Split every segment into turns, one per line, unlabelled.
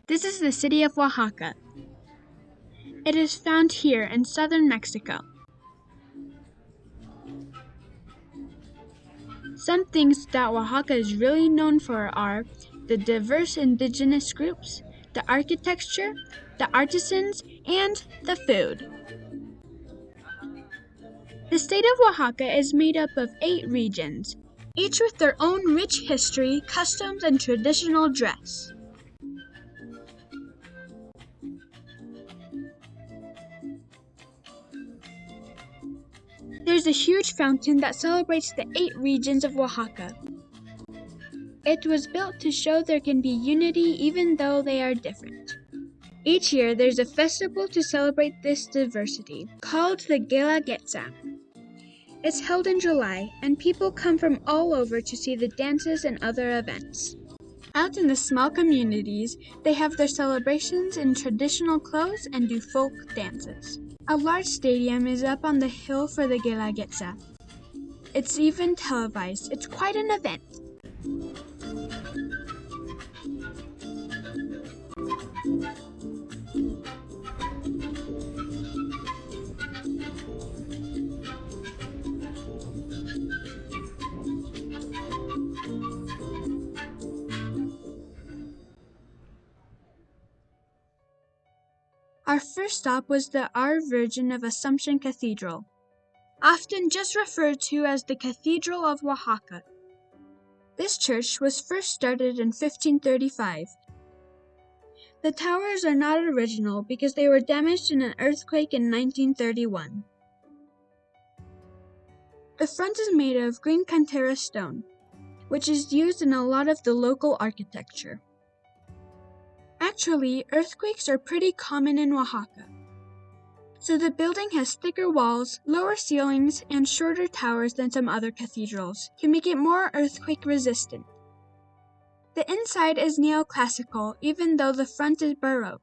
This is the city of Oaxaca. It is found here in southern Mexico. Some things that Oaxaca is really known for are the diverse indigenous groups, the architecture, the artisans, and the food. The state of Oaxaca is made up of 8 regions, each with their own rich history, customs, and traditional dress. There's a huge fountain that celebrates the 8 regions of Oaxaca. It was built to show there can be unity even though they are different. Each year there's a festival to celebrate this diversity, called the Guelaguetza. It's held in July, and people come from all over to see the dances and other events. Out in the small communities, they have their celebrations in traditional clothes and do folk dances. A large stadium is up on the hill for the Guelaguetza. It's even televised. It's quite an event. Our first stop was the Our Virgin of Assumption Cathedral, often just referred to as the Cathedral of Oaxaca. This church was first started in 1535. The towers are not original because they were damaged in an earthquake in 1931. The front is made of green cantera stone, which is used in a lot of the local architecture. Actually, earthquakes are pretty common in Oaxaca, so the building has thicker walls, lower ceilings, and shorter towers than some other cathedrals to make it more earthquake resistant. The inside is neoclassical, even though the front is Baroque.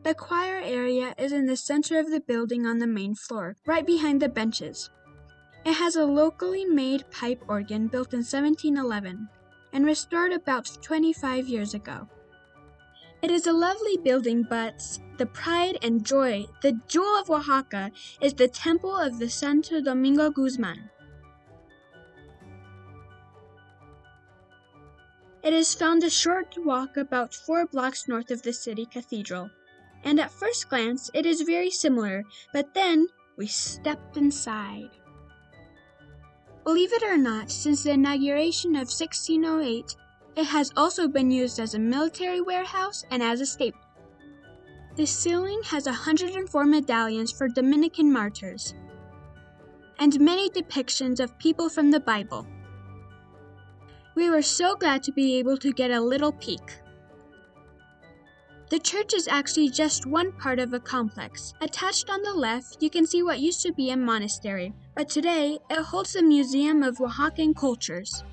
The choir area is in the center of the building on the main floor, right behind the benches. It has a locally made pipe organ built in 1711 and restored about 25 years ago. It is a lovely building, but the pride and joy, the jewel of Oaxaca, is the temple of the Santo Domingo Guzman. It is found a short walk about 4 blocks north of the city cathedral, and at first glance it is very similar, but then we stepped inside. Believe it or not, since the inauguration of 1608, it has also been used as a military warehouse and as a stable. The ceiling has 104 medallions for Dominican martyrs, and many depictions of people from the Bible. We were so glad to be able to get a little peek. The church is actually just one part of a complex. Attached on the left, you can see what used to be a monastery, but today it holds the Museum of Oaxacan Cultures.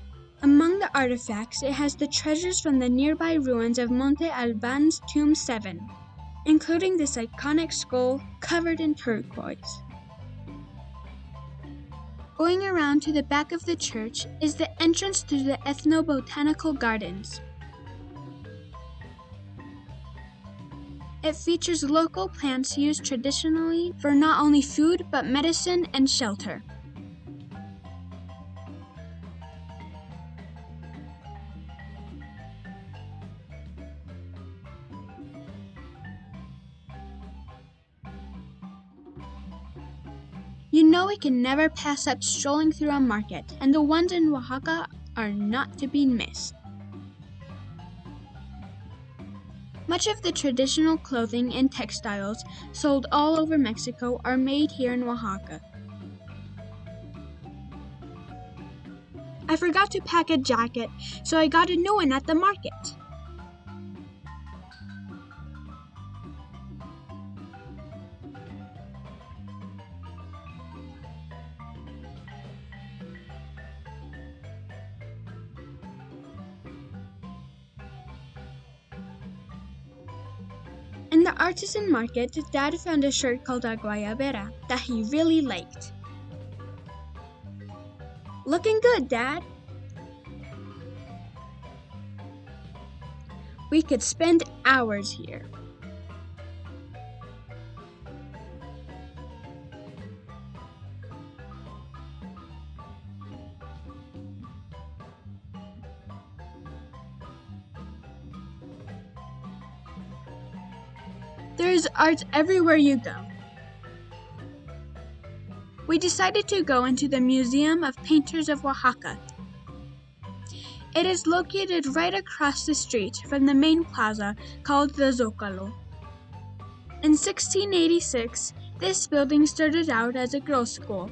Among the artifacts, it has the treasures from the nearby ruins of Monte Alban's Tomb 7, including this iconic skull covered in turquoise. Going around to the back of the church is the entrance to the Ethnobotanical Gardens. It features local plants used traditionally for not only food but medicine and shelter. You know we can never pass up strolling through a market, and the ones in Oaxaca are not to be missed. Much of the traditional clothing and textiles sold all over Mexico are made here in Oaxaca. I forgot to pack a jacket, so I got a new one at the market. In the artisan market, Dad found a shirt called a guayabera that he really liked. Looking good, Dad. We could spend hours here. There's art everywhere you go. We decided to go into the Museum of Painters of Oaxaca. It is located right across the street from the main plaza called the Zócalo. In 1686, this building started out as a girls' school.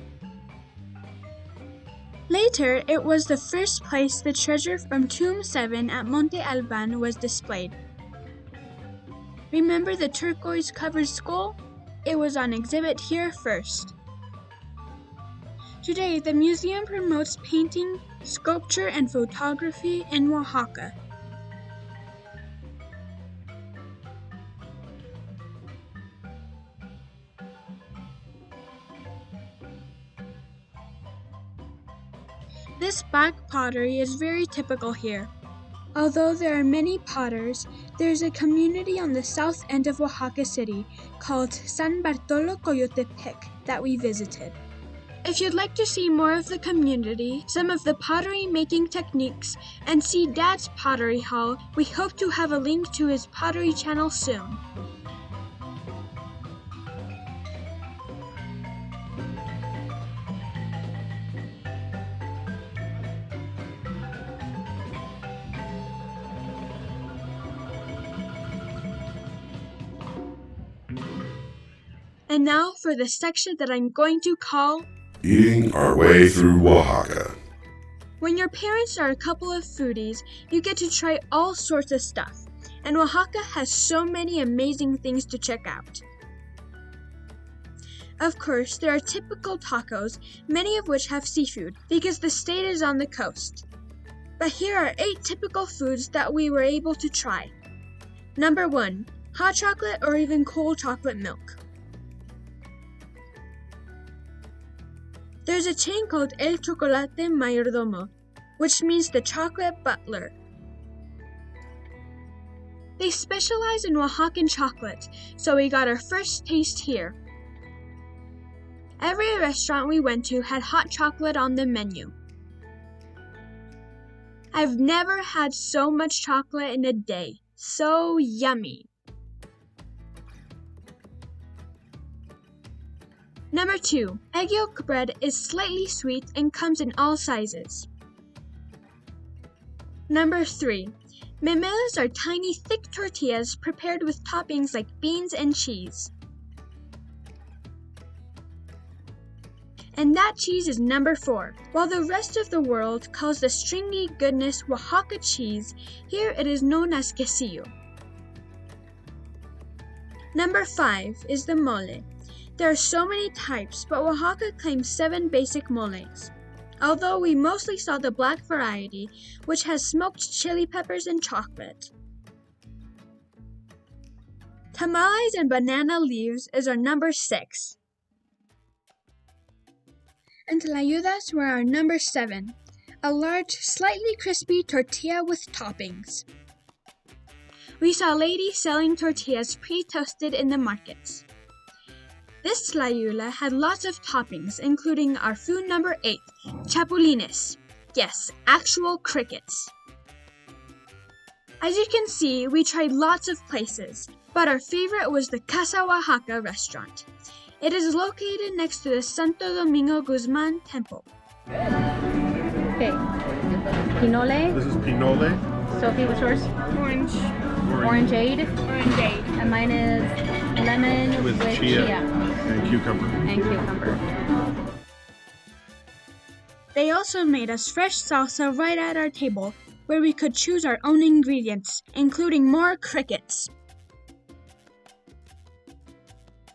Later, it was the first place the treasure from Tomb 7 at Monte Alban was displayed. Remember the turquoise-covered skull? It was on exhibit here first. Today, the museum promotes painting, sculpture, and photography in Oaxaca. This black pottery is very typical here. Although there are many potters, there is a community on the south end of Oaxaca City called San Bartolo Coyotepec that we visited. If you'd like to see more of the community, some of the pottery making techniques, and see Dad's pottery haul, we hope to have a link to his pottery channel soon. And now for the section that I'm going to call
Eating Our Way Through Oaxaca.
When your parents are a couple of foodies, you get to try all sorts of stuff, and Oaxaca has so many amazing things to check out. Of course, there are typical tacos, many of which have seafood, because the state is on the coast. But here are 8 typical foods that we were able to try. Number 1, hot chocolate or even cold chocolate milk. There's a chain called El Chocolate Mayordomo, which means the chocolate butler. They specialize in Oaxacan chocolate, so we got our first taste here. Every restaurant we went to had hot chocolate on the menu. I've never had so much chocolate in a day. So yummy. Number 2, egg yolk bread is slightly sweet and comes in all sizes. Number 3, memelas are tiny thick tortillas prepared with toppings like beans and cheese. And that cheese is number 4. While the rest of the world calls the stringy goodness Oaxaca cheese, here it is known as quesillo. Number 5 is the mole. There are so many types, but Oaxaca claims 7 basic moles. Although we mostly saw the black variety, which has smoked chili peppers and chocolate. Tamales and banana leaves is our number 6. And tlayudas were our number 7, a large, slightly crispy tortilla with toppings. We saw ladies selling tortillas pre-toasted in the markets. This tlayula had lots of toppings, including our food number 8, chapulines. Yes, actual crickets. As you can see, we tried lots of places, but our favorite was the Casa Oaxaca restaurant. It is located next to the Santo Domingo Guzman temple.
Okay, pinole.
This is pinole.
Sophie, what's yours? Orangeade. And mine is lemon with chia.
And cucumber.
They also made us fresh salsa right at our table, where we could choose our own ingredients, including more crickets.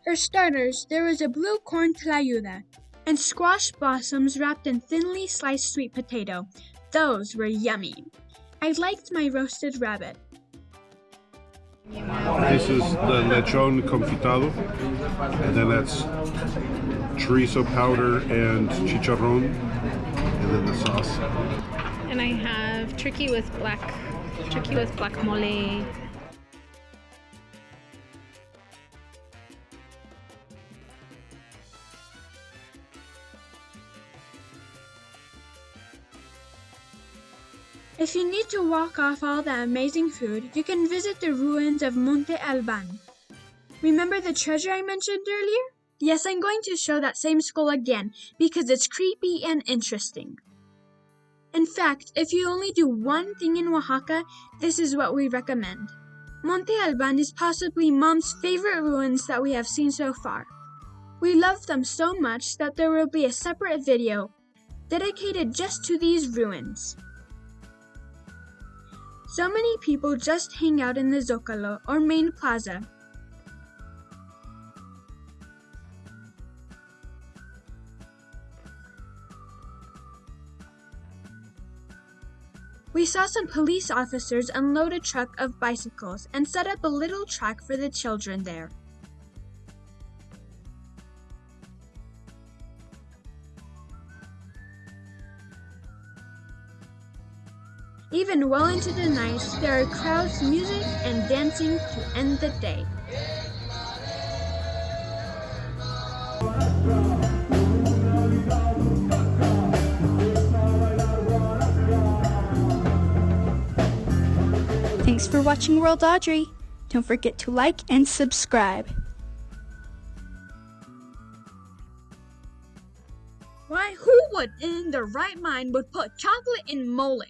For starters, there was a blue corn tlayuda, and squash blossoms wrapped in thinly sliced sweet potato. Those were yummy. I liked my roasted rabbit.
This is the lechon confitado, and then that's chorizo powder and chicharrón, and then the sauce.
And I have turkey with black Tricky was guacamole.
If you need to walk off all the amazing food, you can visit the ruins of Monte Alban. Remember the treasure I mentioned earlier? Yes, I'm going to show that same skull again because it's creepy and interesting. In fact, if you only do one thing in Oaxaca, this is what we recommend. Monte Alban is possibly Mom's favorite ruins that we have seen so far. We love them so much that there will be a separate video dedicated just to these ruins. So many people just hang out in the Zocalo or main plaza. We saw some police officers unload a truck of bicycles and set up a little track for the children there. Even well into the night, there are crowds, music, and dancing to end the day.
Thanks for watching World Audrey. Don't forget to like and subscribe.
Why, who would in their right mind would put chocolate in mole?